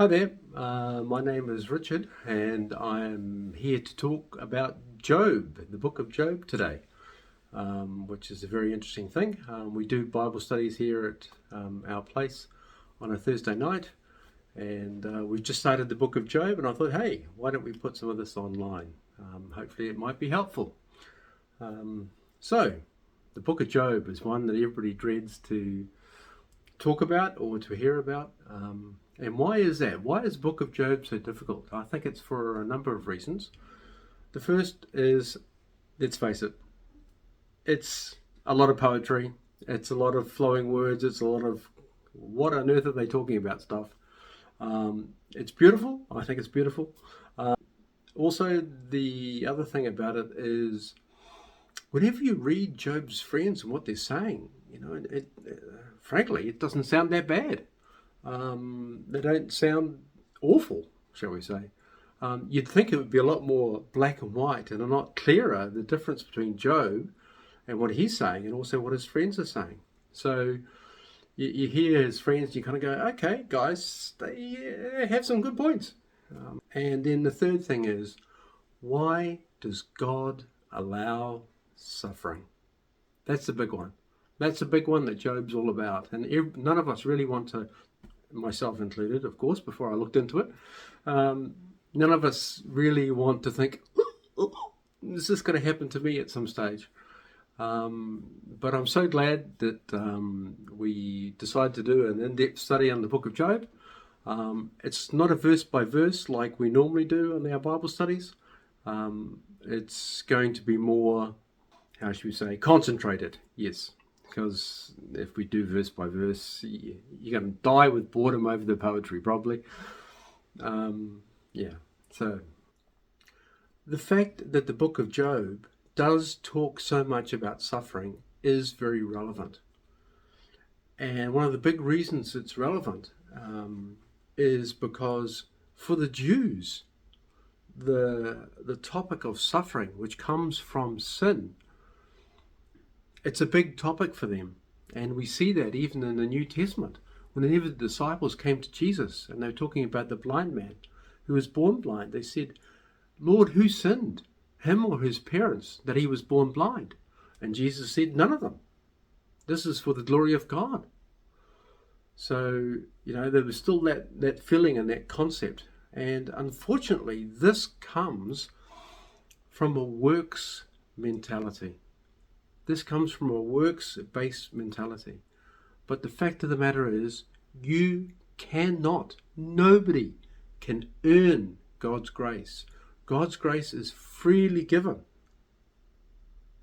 Hi there, my name is Richard, and I'm here to talk about Job, the book of Job today, which is a very interesting thing. We do Bible studies here at our place on a Thursday night, and we've just started the book of Job, and I thought, hey, why don't we put some of this online? Hopefully, it might be helpful. So, the book of Job is one that everybody dreads to talk about or to hear about. And why is that? Why is the book of Job so difficult? I think it's for a number of reasons. The first is, let's face it, it's a lot of poetry. It's a lot of flowing words. It's a lot of what on earth are they talking about stuff. It's beautiful. I think it's beautiful. Also, the other thing about it is whenever you read Job's friends and what they're saying, frankly, it doesn't sound that bad. They don't sound awful, shall we say. You'd think it would be a lot more black and white and a lot clearer, the difference between Job and what he's saying and also what his friends are saying. So you hear his friends, you kind of go, okay, guys, they have some good points. And then the third thing is, why does God allow suffering? That's the big one. That's the big one that Job's all about. And none of us really want to, myself included, of course, before I looked into it, none of us really want to think, is this going to happen to me at some stage? But I'm so glad that we decided to do an in-depth study on the book of Job. It's not a verse by verse like we normally do in our Bible studies. It's going to be more, how should we say, concentrated, yes. Because if we do verse by verse, you're going to die with boredom over the poetry, probably. So the fact that the book of Job does talk so much about suffering is very relevant. And one of the big reasons it's relevant is because for the Jews, the topic of suffering, which comes from sin, it's a big topic for them. And we see that even in the New Testament. Whenever the disciples came to Jesus and they were talking about the blind man who was born blind, they said, Lord, who sinned, him or his parents, that he was born blind? And Jesus said, none of them. This is for the glory of God. So, there was still that feeling and that concept. And unfortunately, this comes from a works mentality. This comes from a works-based mentality. But the fact of the matter is, you cannot, nobody can earn God's grace. God's grace is freely given.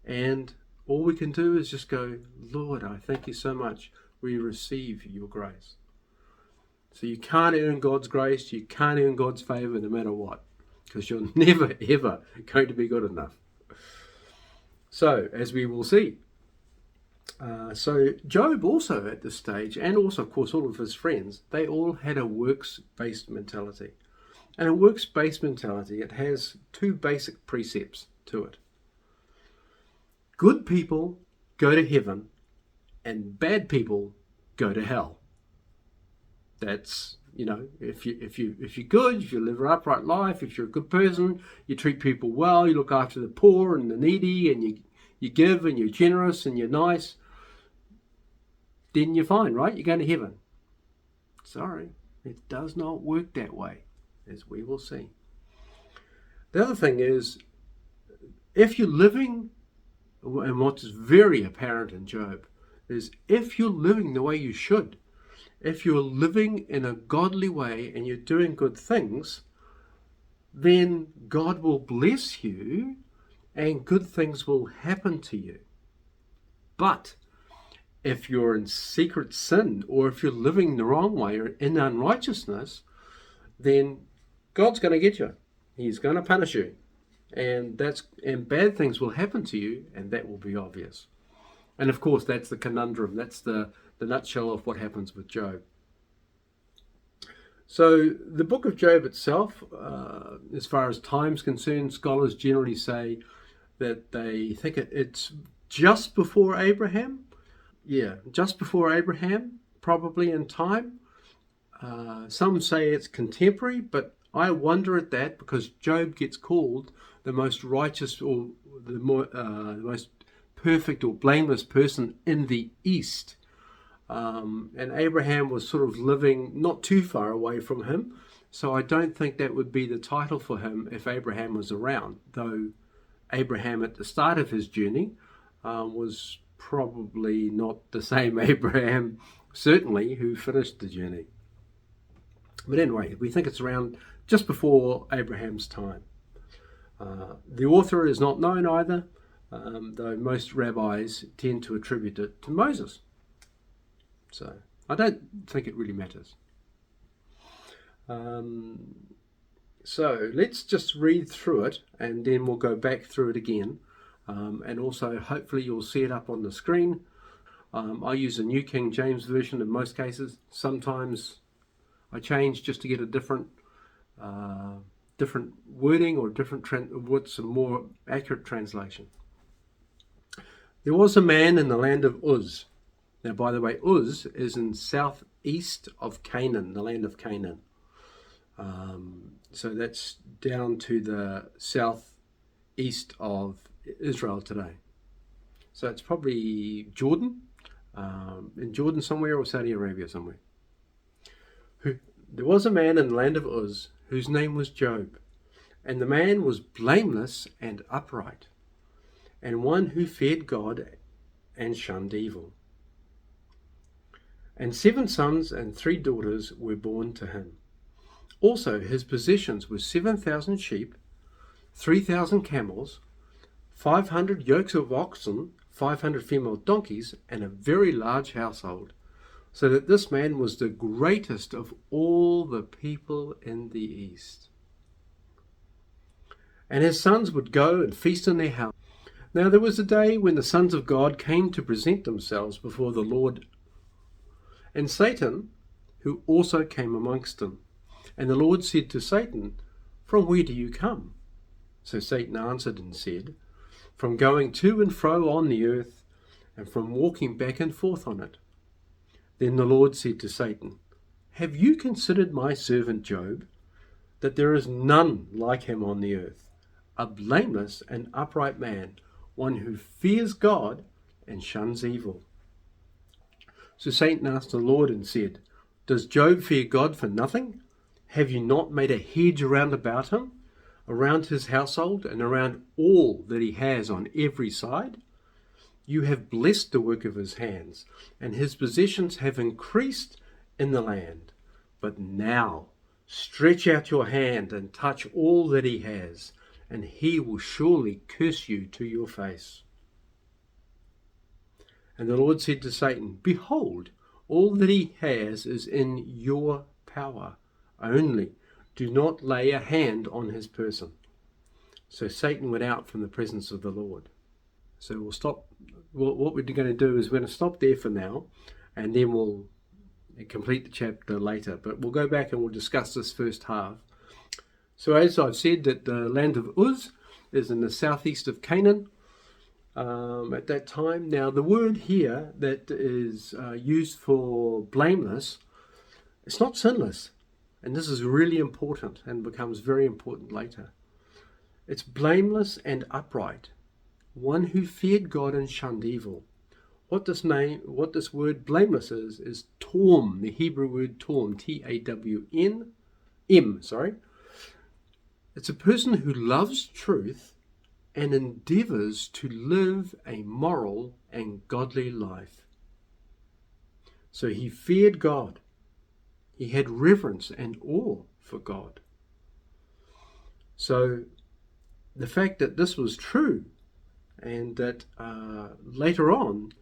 And all we can do is just go, Lord, I thank you so much. We receive your grace. So you can't earn God's grace. You can't earn God's favor no matter what. Because you're never, ever going to be good enough. So, as we will see. So Job also at this stage, and also, of course, all of his friends, they all had a works-based mentality. And a works-based mentality, it has two basic precepts to it. Good people go to heaven, and bad people go to hell. That's, if you're good, if you live an upright life, if you're a good person, you treat people well, you look after the poor and the needy, and you give and you're generous and you're nice, then you're fine, right? You're going to heaven. Sorry, it does not work that way, as we will see. The other thing is, if you're living, and what's very apparent in Job, is if you're living the way you should, if you're living in a godly way and you're doing good things, then God will bless you and good things will happen to you. But if you're in secret sin, or if you're living the wrong way or in unrighteousness, then God's going to get you. He's going to punish you. And bad things will happen to you, and that will be obvious. And of course, that's the conundrum. That's the nutshell of what happens with Job. So the book of Job itself, as far as time's concerned, scholars generally say that they think it's just before Abraham. Yeah, just before Abraham, probably in time. Some say it's contemporary, but I wonder at that because Job gets called the most righteous or the most perfect or blameless person in the East. And Abraham was sort of living not too far away from him. So I don't think that would be the title for him if Abraham was around, though Abraham at the start of his journey was probably not the same Abraham, certainly, who finished the journey. But anyway, we think it's around just before Abraham's time. The author is not known either, though most rabbis tend to attribute it to Moses. So I don't think it really matters. So let's just read through it and then we'll go back through it again. And also hopefully you'll see it up on the screen. I use a New King James Version in most cases. Sometimes I change just to get a different wording or what's a more accurate translation. There was a man in the land of Uz. Now, by the way, Uz is in southeast of Canaan, the land of Canaan. So that's down to the southeast of Israel today. So it's probably Jordan, in Jordan somewhere, or Saudi Arabia somewhere. There was a man in the land of Uz whose name was Job, and the man was blameless and upright, and one who feared God and shunned evil. And 7 sons and 3 daughters were born to him. Also his possessions were 7,000 sheep, 3,000 camels, 500 yokes of oxen, 500 female donkeys, and a very large household, so that this man was the greatest of all the people in the East. And his sons would go and feast in their house. Now there was a day when the sons of God came to present themselves before the Lord, and Satan, who also came amongst them. And the Lord said to Satan, "From where do you come?" So Satan answered and said, "From going to and fro on the earth, and from walking back and forth on it." Then the Lord said to Satan, "Have you considered my servant Job, that there is none like him on the earth, a blameless and upright man, one who fears God and shuns evil?" So Satan asked the Lord and said, "Does Job fear God for nothing? Have you not made a hedge around about him, around his household, and around all that he has on every side? You have blessed the work of his hands, and his possessions have increased in the land. But now stretch out your hand and touch all that he has, and he will surely curse you to your face." And the Lord said to Satan, "Behold, all that he has is in your power. Only do not lay a hand on his person." So Satan went out from the presence of the Lord. So we'll stop. What we're going to do is we're going to stop there for now, and then we'll complete the chapter later. But we'll go back and we'll discuss this first half. So as I've said, that the land of Uz is in the southeast of Canaan at that time. Now the word here that is used for blameless, it's not sinless. And this is really important and becomes very important later. It's blameless and upright, one who feared God and shunned evil. What this word blameless is torm, the Hebrew word torm, T-A-W-N-M, It's a person who loves truth and endeavors to live a moral and godly life. So he feared God. He had reverence and awe for God. So the fact that this was true, and that later on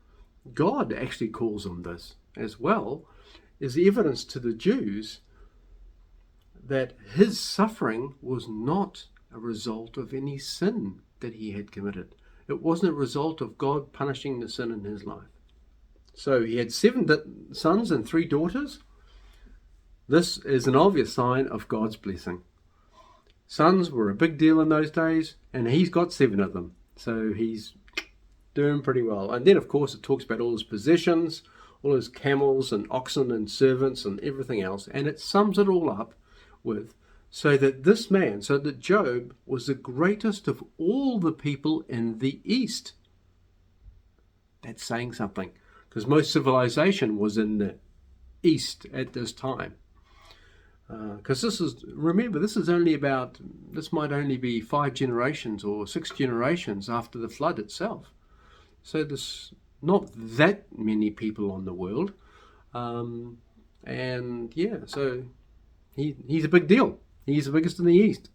God actually calls him this as well, is evidence to the Jews that his suffering was not a result of any sin that he had committed. It wasn't a result of God punishing the sin in his life. So he had 7 sons and 3 daughters. This is an obvious sign of God's blessing. Sons were a big deal in those days, and he's got 7 of them. So he's doing pretty well. And then, of course, it talks about all his possessions, all his camels and oxen and servants and everything else. And it sums it all up with, so that Job was the greatest of all the people in the East. That's saying something, because most civilization was in the East at this time. Because this might only be 5 generations or 6 generations after the flood itself. So there's not that many people on the world. So he's a big deal. He's the biggest in the East.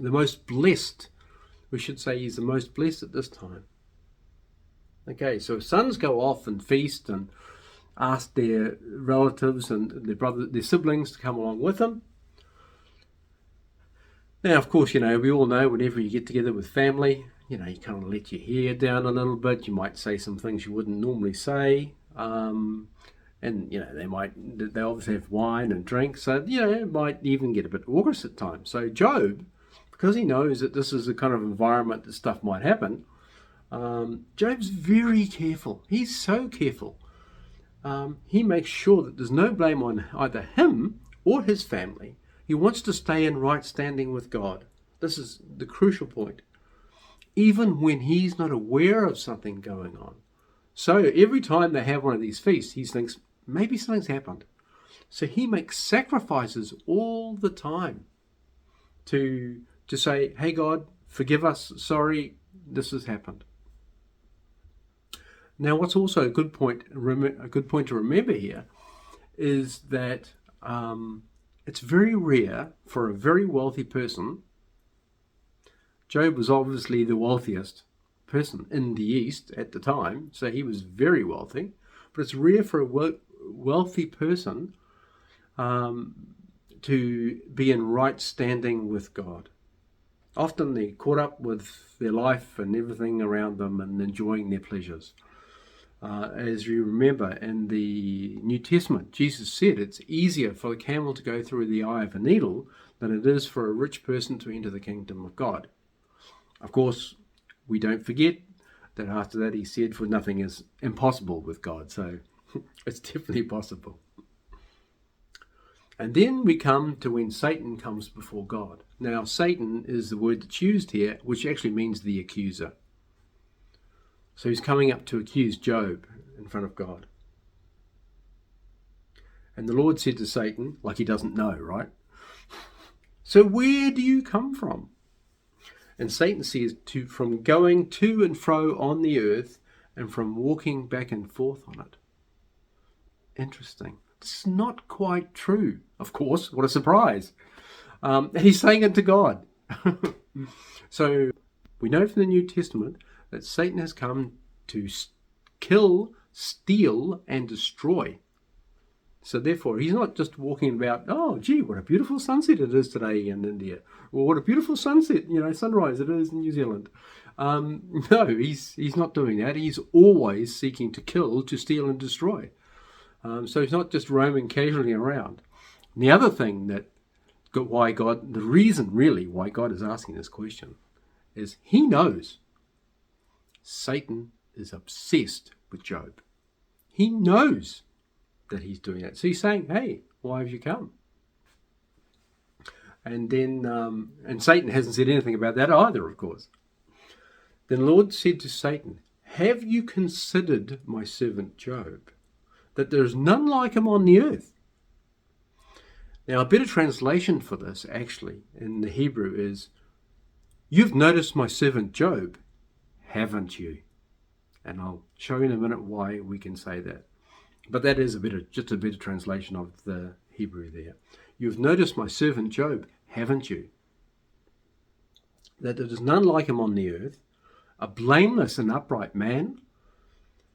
The most blessed. We should say he's the most blessed at this time. Okay, so sons go off and feast and ask their relatives and their siblings to come along with them. Now, of course, we all know whenever you get together with family, you kind of let your hair down a little bit. You might say some things you wouldn't normally say. And they obviously have wine and drink, so it might even get a bit raucous at times. So Job, because he knows that this is the kind of environment that stuff might happen, Job's very careful. He's so careful. He makes sure that there's no blame on either him or his family. He wants to stay in right standing with God. This is the crucial point. Even when he's not aware of something going on. So every time they have one of these feasts, he thinks, maybe something's happened. So he makes sacrifices all the time to say, hey God, forgive us, sorry, this has happened. Now, what's also a good point to remember here is that it's very rare for a very wealthy person. Job was obviously the wealthiest person in the East at the time, so he was very wealthy. But it's rare for a wealthy person to be in right standing with God. Often they're caught up with their life and everything around them and enjoying their pleasures. As you remember in the New Testament, Jesus said it's easier for a camel to go through the eye of a needle than it is for a rich person to enter the kingdom of God. Of course, we don't forget that after that he said, for nothing is impossible with God. So it's definitely possible. And then we come to when Satan comes before God. Now, Satan is the word that's used here, which actually means the accuser. So he's coming up to accuse Job in front of God. And the Lord said to Satan, like he doesn't know, right? So where do you come from? And Satan says, from going to and fro on the earth and from walking back and forth on it. Interesting. It's not quite true. Of course, what a surprise. And he's saying it to God. So we know from the New Testament that Satan has come to kill, steal, and destroy. So therefore, he's not just walking about, oh, gee, what a beautiful sunset it is today in India. Or what a beautiful sunset, sunrise it is in New Zealand. No, he's not doing that. He's always seeking to kill, to steal, and destroy. So he's not just roaming casually around. And the other thing the reason really why God is asking this question is he knows Satan is obsessed with Job. He knows that he's doing that. So he's saying, hey, why have you come? And then, and Satan hasn't said anything about that either, of course. Then the Lord said to Satan, have you considered my servant Job, that there is none like him on the earth? Now, a better translation for this, actually, in the Hebrew is, you've noticed my servant Job, haven't you? And I'll show you in a minute why we can say that. But that is just a better translation of the Hebrew there. You've noticed my servant Job, haven't you? That there is none like him on the earth, a blameless and upright man,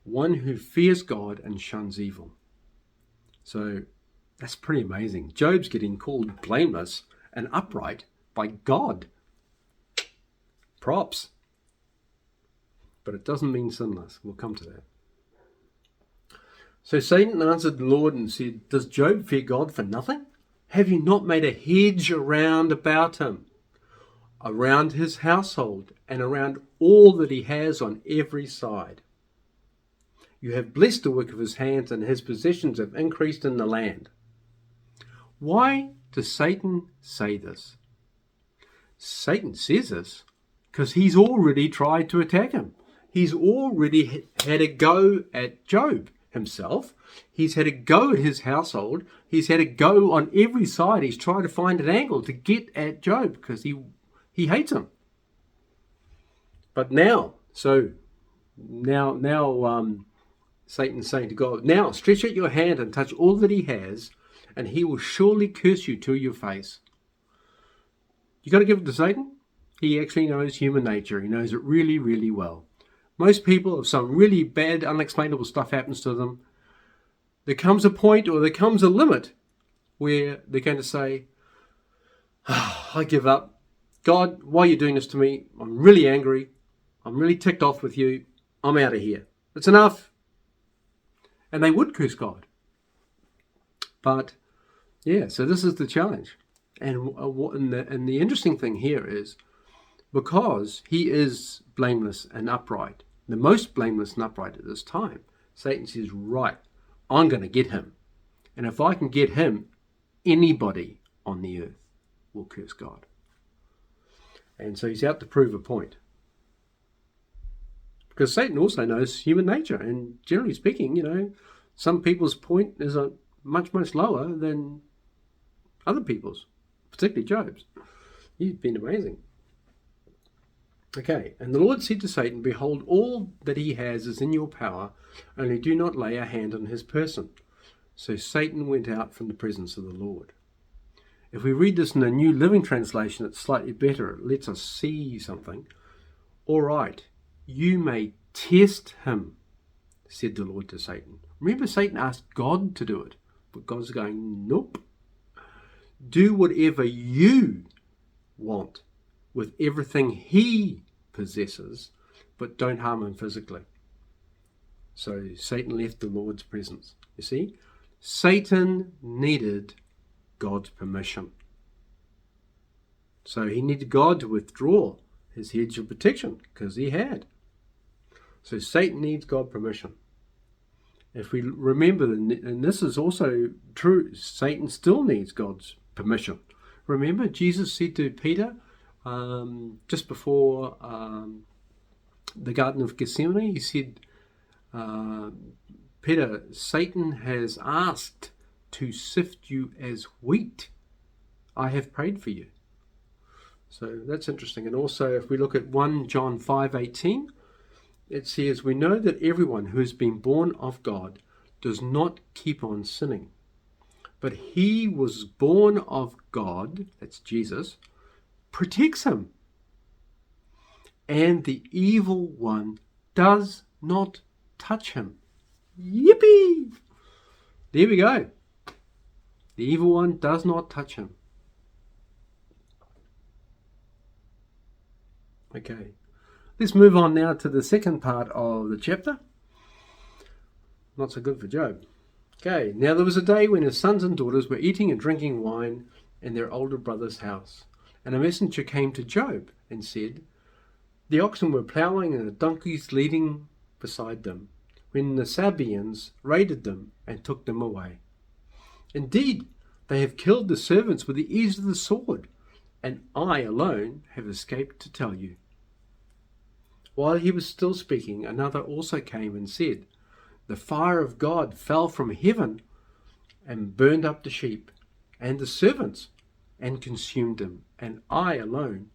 one who fears God and shuns evil. So that's pretty amazing. Job's getting called blameless and upright by God. Props. But it doesn't mean sinless. We'll come to that. So Satan answered the Lord and said, does Job fear God for nothing? Have you not made a hedge around about him, around his household, and around all that he has on every side? You have blessed the work of his hands, and his possessions have increased in the land. Why does Satan say this? Satan says this because he's already tried to attack him. He's already had a go at Job himself. He's had a go at his household. He's had a go on every side. He's tried to find an angle to get at Job because he hates him. But now Satan's saying to God, now stretch out your hand and touch all that he has, and he will surely curse you to your face. You got to give it to Satan. He actually knows human nature. He knows it really, really well. Most people, if some really bad, unexplainable stuff happens to them, there comes a point or there comes a limit where they're going to say, I give up. God, why are you doing this to me? I'm really angry. I'm really ticked off with you. I'm out of here. It's enough. And they would curse God. But, yeah, so this is the challenge. And the interesting thing here is, because he is blameless and upright, the most blameless and upright at this time, Satan says, right, I'm going to get him. And if I can get him, anybody on the earth will curse God. And so he's out to prove a point. Because Satan also knows human nature. And generally speaking, some people's point is much, much lower than other people's, particularly Job's. He's been amazing. Okay, and the Lord said to Satan, behold, all that he has is in your power, only do not lay a hand on his person. So Satan went out from the presence of the Lord. If we read this in a New Living Translation, it's slightly better. It lets us see something. All right, you may test him, said the Lord to Satan. Remember, Satan asked God to do it, but God's going, nope. Do whatever you want with everything he possesses, but don't harm him physically. So Satan left the Lord's presence. You see, Satan needed God's permission. So he needed God to withdraw his hedge of protection, because he had. So Satan needs God's permission. If we remember, and this is also true, Satan still needs God's permission. Remember, Jesus said to Peter, just before the Garden of Gethsemane, he said, Peter, Satan has asked to sift you as wheat. I have prayed for you. So that's interesting. And also, if we look at 1 John 5:18, it says, we know that everyone who has been born of God does not keep on sinning. But he was born of God, that's Jesus, protects him. And the evil one does not touch him. Yippee! There we go. The evil one does not touch him. Okay. Let's move on now to the second part of the chapter. Not so good for Job. Okay, now there was a day when his sons and daughters were eating and drinking wine in their older brother's house. And a messenger came to Job and said, the oxen were ploughing and the donkeys leading beside them, when the Sabaeans raided them and took them away. Indeed, they have killed the servants with the edge of the sword, and I alone have escaped to tell you. While he was still speaking, another also came and said, the fire of God fell from heaven and burned up the sheep and the servants and consumed them, and I alone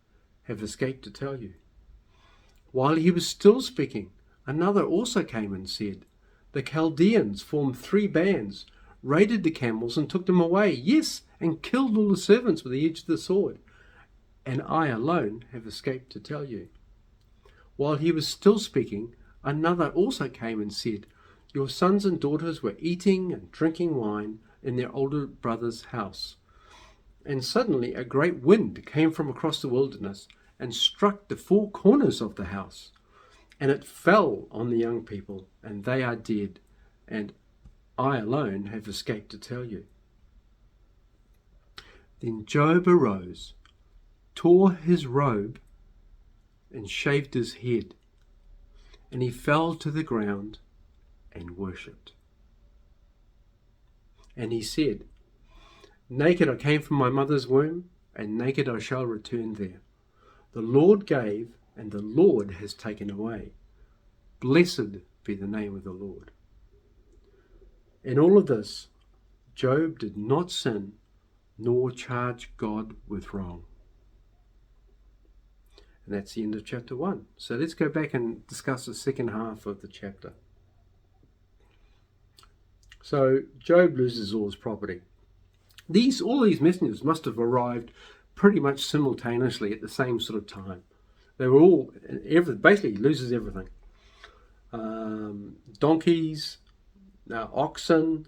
have escaped to tell you. While he was still speaking, another also came and said, the Chaldeans formed 3 bands, raided the camels and took them away, yes, and killed all the servants with the edge of the sword, and I alone have escaped to tell you. While he was still speaking, another also came and said, your sons and daughters were eating and drinking wine in their older brother's house. And suddenly a great wind came from across the wilderness and struck the 4 corners of the house. And it fell on the young people, and they are dead, and I alone have escaped to tell you. Then Job arose, tore his robe, and shaved his head. And he fell to the ground and worshipped. And he said, naked I came from my mother's womb, and naked I shall return there. The Lord gave, and the Lord has taken away. Blessed be the name of the Lord. In all of this, Job did not sin nor charge God with wrong. And that's the end of chapter 1. So let's go back and discuss the second half of the chapter. So Job loses all his property. All these messengers must have arrived pretty much simultaneously at the same sort of time. They were all, basically he loses everything. Donkeys, oxen,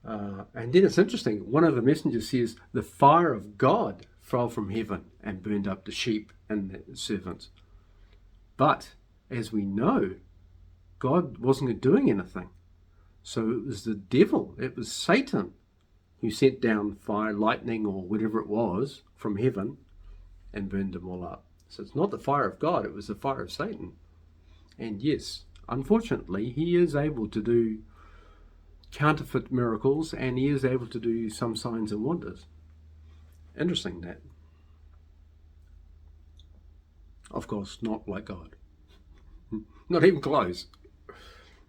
and then it's interesting, one of the messengers says the fire of God fell from heaven and burned up the sheep and the servants. But as we know, God wasn't doing anything. So it was the devil, it was Satan, who sent down fire, lightning, or whatever it was from heaven and burned them all up. So it's not the fire of God, it was the fire of Satan. And yes, unfortunately, he is able to do counterfeit miracles, and he is able to do some signs and wonders. Interesting that. Of course, not like God. Not even close.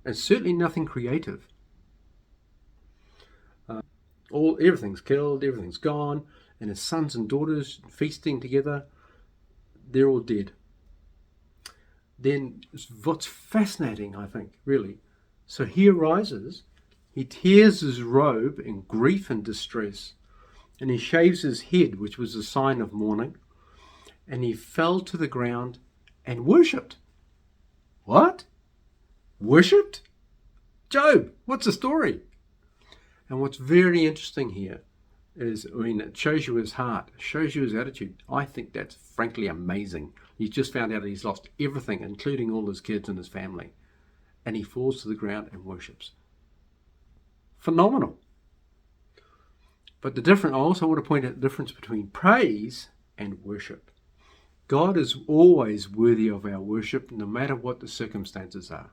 And certainly nothing creative. Everything's killed, everything's gone, and his sons and daughters feasting together, they're all dead. Then what's fascinating, I think, really, so he arises, he tears his robe in grief and distress, and he shaves his head, which was a sign of mourning, and he fell to the ground and worshipped. What? Worshipped? Job, what's the story? And what's very interesting here is, it shows you his heart, shows you his attitude. I think that's frankly amazing. He's just found out that he's lost everything, including all his kids and his family. And he falls to the ground and worships. Phenomenal. But I also want to point out the difference between praise and worship. God is always worthy of our worship, no matter what the circumstances are.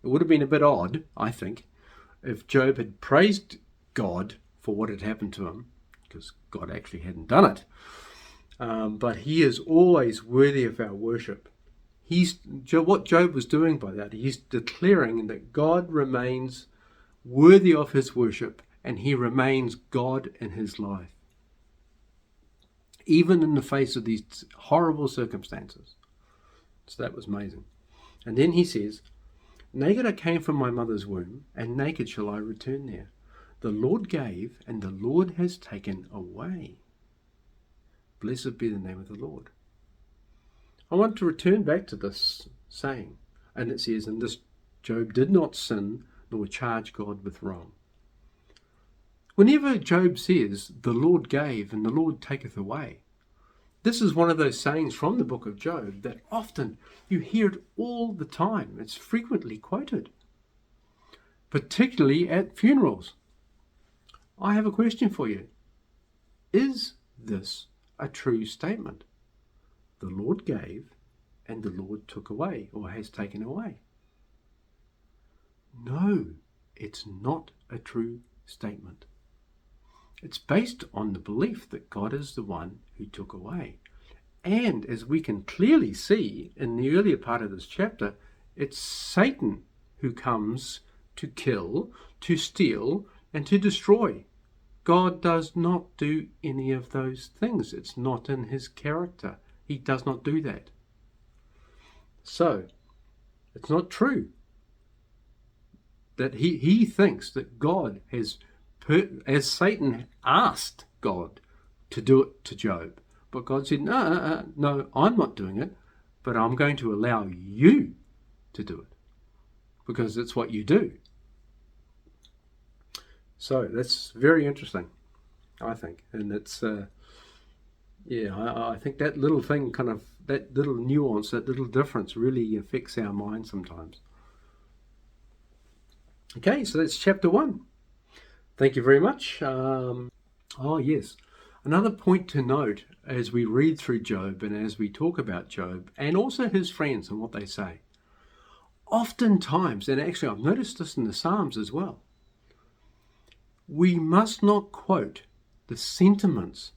It would have been a bit odd, I think, if Job had praised God for what had happened to him, because God actually hadn't done it. But he is always worthy of our worship. What Job was doing by that, he's declaring that God remains worthy of his worship, and he remains God in his life, even in the face of these horrible circumstances. So that was amazing. And then he says, naked I came from my mother's womb, and naked shall I return there. The Lord gave, and the Lord has taken away. Blessed be the name of the Lord. I want to return back to this saying. And it says, and this Job did not sin, nor charge God with wrong. Whenever Job says, the Lord gave, and the Lord taketh away, this is one of those sayings from the book of Job that often you hear it all the time. It's frequently quoted, particularly at funerals. I have a question for you. Is this a true statement? The Lord gave, and the Lord took away, or has taken away. No, it's not a true statement. It's based on the belief that God is the one who took away. And as we can clearly see in the earlier part of this chapter, it's Satan who comes to kill, to steal, and to destroy. God does not do any of those things. It's not in his character. He does not do that. So, it's not true that he thinks that God has, as Satan asked God to do it to Job. But God said, no, I'm not doing it, but I'm going to allow you to do it, because it's what you do. So that's very interesting, I think. And it's, I think that little thing that little nuance, that little difference really affects our mind sometimes. Okay, so that's chapter 1. Thank you very much. Yes. Another point to note as we read through Job and as we talk about Job and also his friends and what they say. Oftentimes, and actually I've noticed this in the Psalms as well, we must not quote the sentiments,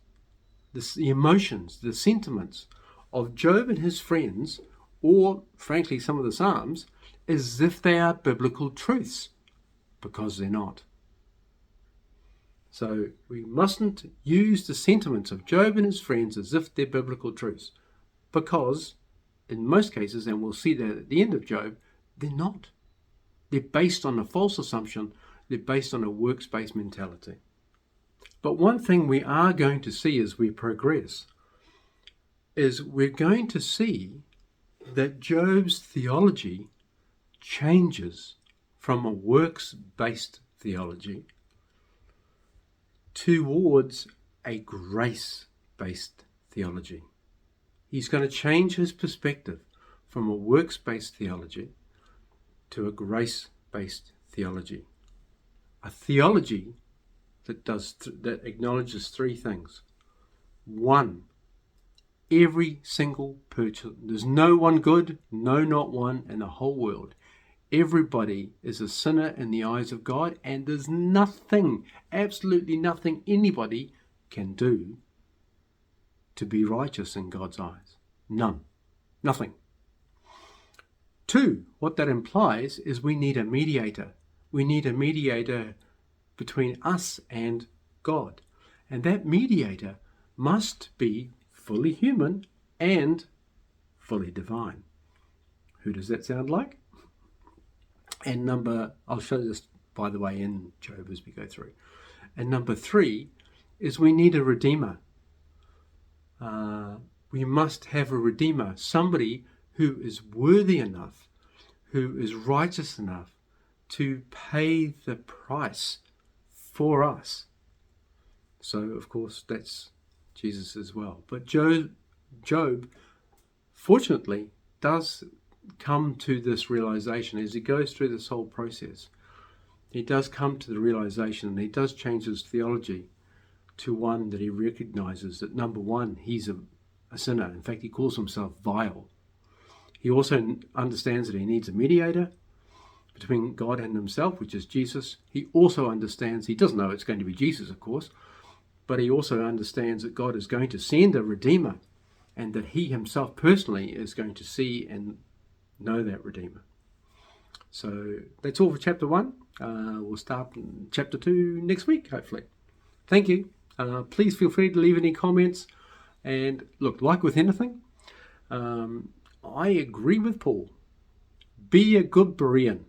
the emotions, the sentiments of Job and his friends, or frankly some of the Psalms, as if they are biblical truths, because they're not. So we mustn't use the sentiments of Job and his friends as if they're biblical truths, because in most cases, and we'll see that at the end of Job, they're not. They're based on a false assumption. They're based on a works-based mentality. But one thing we are going to see as we progress is we're going to see that Job's theology changes from a works-based theology towards a grace-based theology. He's going to change his perspective from a works-based theology to a grace-based theology. A theology that acknowledges three things. One, every single person, there's no one good, no, not one in the whole world. Everybody is a sinner in the eyes of God, and there's nothing, absolutely nothing anybody can do to be righteous in God's eyes. None. Nothing. Two, what that implies is we need a mediator. We need a mediator between us and God. And that mediator must be fully human and fully divine. Who does that sound like? And I'll show this, by the way, in Job as we go through. And number three is we need a redeemer. We must have a redeemer, somebody who is worthy enough, who is righteous enough to pay the price for us. So, of course, that's Jesus as well. But Job, fortunately, does come to this realization as he goes through this whole process. He does come to the realization, and he does change his theology to one that he recognizes that, number one, he's a sinner. In fact, he calls himself vile. He also understands that he needs a mediator between God and himself, which is Jesus. He also understands, he doesn't know it's going to be Jesus, of course, but he also understands that God is going to send a redeemer, and that he himself personally is going to see and know that redeemer. So that's all for chapter 1. We'll start in chapter 2 next week, hopefully. Thank you. Please feel free to leave any comments. And look, like with anything, I agree with Paul. Be a good Berean.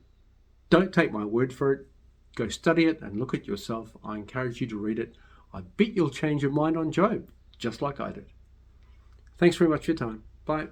Don't take my word for it. Go study it and look at yourself. I encourage you to read it. I bet you'll change your mind on Job, just like I did. Thanks very much for your time. Bye.